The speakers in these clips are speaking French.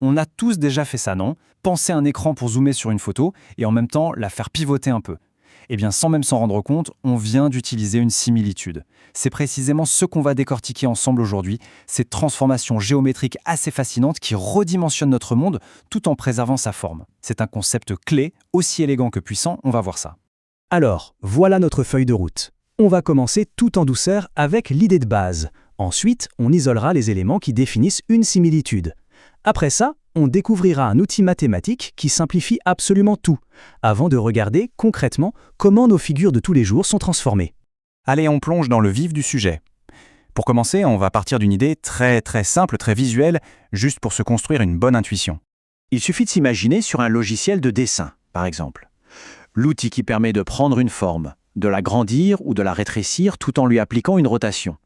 On a tous déjà fait ça, non? Penser un écran pour zoomer sur une photo et en même temps la faire pivoter un peu. Eh bien, sans même s'en rendre compte, on vient d'utiliser une similitude. C'est précisément ce qu'on va décortiquer ensemble aujourd'hui, cette transformation géométrique assez fascinante qui redimensionne notre monde tout en préservant sa forme. C'est un concept clé, aussi élégant que puissant, on va voir ça. Alors, voilà notre feuille de route. On va commencer tout en douceur avec l'idée de base. Ensuite, on isolera les éléments qui définissent une similitude. Après ça, on découvrira un outil mathématique qui simplifie absolument tout, avant de regarder concrètement comment nos figures de tous les jours sont transformées. Allez, on plonge dans le vif du sujet. Pour commencer, on va partir d'une idée très simple, très visuelle, juste pour se construire une bonne intuition. Il suffit de s'imaginer sur un logiciel de dessin, par exemple. L'outil qui permet de prendre une forme, de l'agrandir ou de la rétrécir tout en lui appliquant une rotation.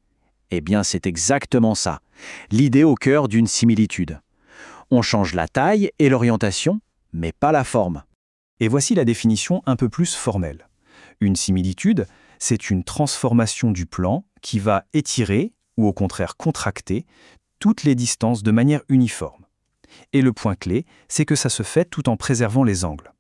Eh bien, c'est exactement ça, l'idée au cœur d'une similitude. On change la taille et l'orientation, mais pas la forme. Et voici la définition un peu plus formelle. Une similitude, c'est une transformation du plan qui va étirer, ou au contraire contracter, toutes les distances de manière uniforme. Et le point clé, c'est que ça se fait tout en préservant les angles.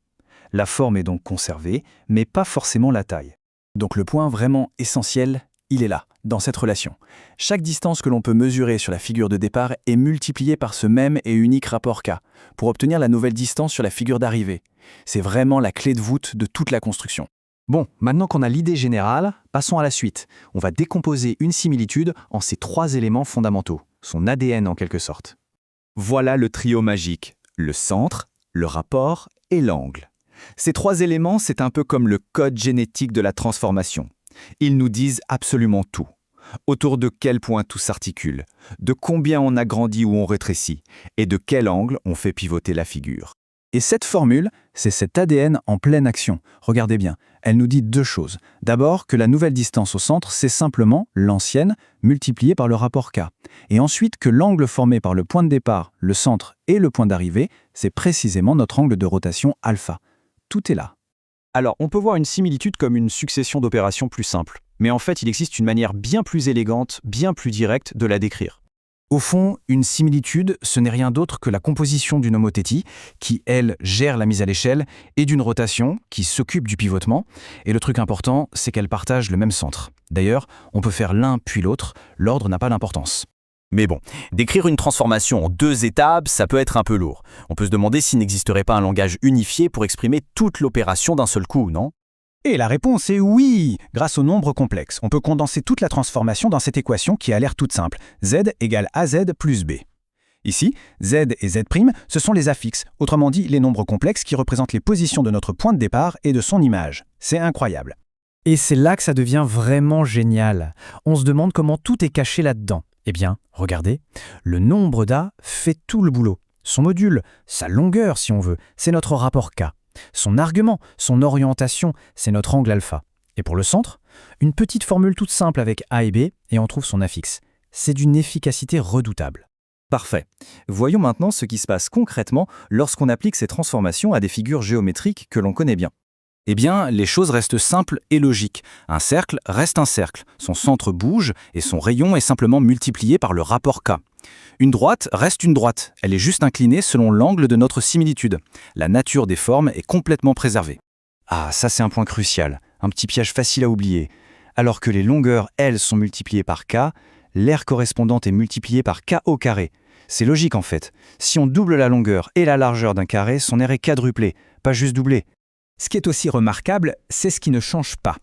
La forme est donc conservée, mais pas forcément la taille. Donc le point vraiment essentiel, il est là, dans cette relation. Chaque distance que l'on peut mesurer sur la figure de départ est multipliée par ce même et unique rapport K, pour obtenir la nouvelle distance sur la figure d'arrivée. C'est vraiment la clé de voûte de toute la construction. Bon, maintenant qu'on a l'idée générale, passons à la suite. On va décomposer une similitude en ces 3 éléments fondamentaux, son ADN en quelque sorte. Voilà le trio magique, le centre, le rapport et l'angle. Ces 3 éléments, c'est un peu comme le code génétique de la transformation. Ils nous disent absolument tout. Autour de quel point tout s'articule, de combien on agrandit ou on rétrécit, et de quel angle on fait pivoter la figure. Et cette formule, c'est cet ADN en pleine action. Regardez bien, elle nous dit 2 choses. D'abord, que la nouvelle distance au centre, c'est simplement l'ancienne multipliée par le rapport K. Et ensuite, que l'angle formé par le point de départ, le centre et le point d'arrivée, c'est précisément notre angle de rotation alpha. Tout est là. Alors, on peut voir une similitude comme une succession d'opérations plus simples. Mais en fait, il existe une manière bien plus élégante, bien plus directe de la décrire. Au fond, une similitude, ce n'est rien d'autre que la composition d'une homothétie, qui, elle, gère la mise à l'échelle, et d'une rotation, qui s'occupe du pivotement. Et le truc important, c'est qu'elles partagent le même centre. D'ailleurs, on peut faire l'un puis l'autre, l'ordre n'a pas d'importance. Mais bon, décrire une transformation en 2 étapes, ça peut être un peu lourd. On peut se demander s'il n'existerait pas un langage unifié pour exprimer toute l'opération d'un seul coup, non? Et la réponse est oui! Grâce aux nombres complexes, on peut condenser toute la transformation dans cette équation qui a l'air toute simple. Z égale AZ plus B. Ici, Z et Z', ce sont les affixes, autrement dit les nombres complexes qui représentent les positions de notre point de départ et de son image. C'est incroyable. Et c'est là que ça devient vraiment génial. On se demande comment tout est caché là-dedans. Eh bien, regardez, le nombre d'A fait tout le boulot. Son module, sa longueur si on veut, c'est notre rapport K. Son argument, son orientation, c'est notre angle alpha. Et pour le centre, une petite formule toute simple avec A et B, et on trouve son affixe. C'est d'une efficacité redoutable. Parfait. Voyons maintenant ce qui se passe concrètement lorsqu'on applique ces transformations à des figures géométriques que l'on connaît bien. Eh bien, les choses restent simples et logiques. Un cercle reste un cercle, son centre bouge et son rayon est simplement multiplié par le rapport K. Une droite reste une droite, elle est juste inclinée selon l'angle de notre similitude. La nature des formes est complètement préservée. Ah, ça c'est un point crucial, un petit piège facile à oublier. Alors que les longueurs, elles, sont multipliées par K, l'aire correspondante est multipliée par K au carré. C'est logique en fait. Si on double la longueur et la largeur d'un carré, son aire est quadruplée, pas juste doublée. Ce qui est aussi remarquable, c'est ce qui ne change pas.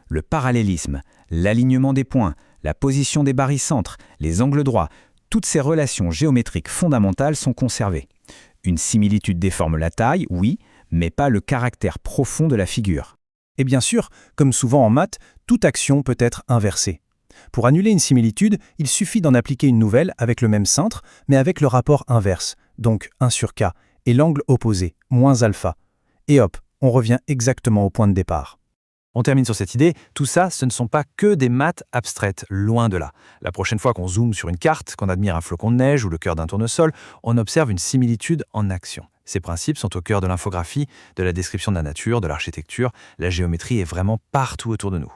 Le parallélisme, l'alignement des points, la position des barycentres, les angles droits, toutes ces relations géométriques fondamentales sont conservées. Une similitude déforme la taille, oui, mais pas le caractère profond de la figure. Et bien sûr, comme souvent en maths, toute action peut être inversée. Pour annuler une similitude, il suffit d'en appliquer une nouvelle avec le même centre, mais avec le rapport inverse, donc 1 sur K, et l'angle opposé, moins alpha. Et hop, on revient exactement au point de départ. On termine sur cette idée, tout ça, ce ne sont pas que des maths abstraites, loin de là. La prochaine fois qu'on zoome sur une carte, qu'on admire un flocon de neige ou le cœur d'un tournesol, on observe une similitude en action. Ces principes sont au cœur de l'infographie, de la description de la nature, de l'architecture. La géométrie est vraiment partout autour de nous.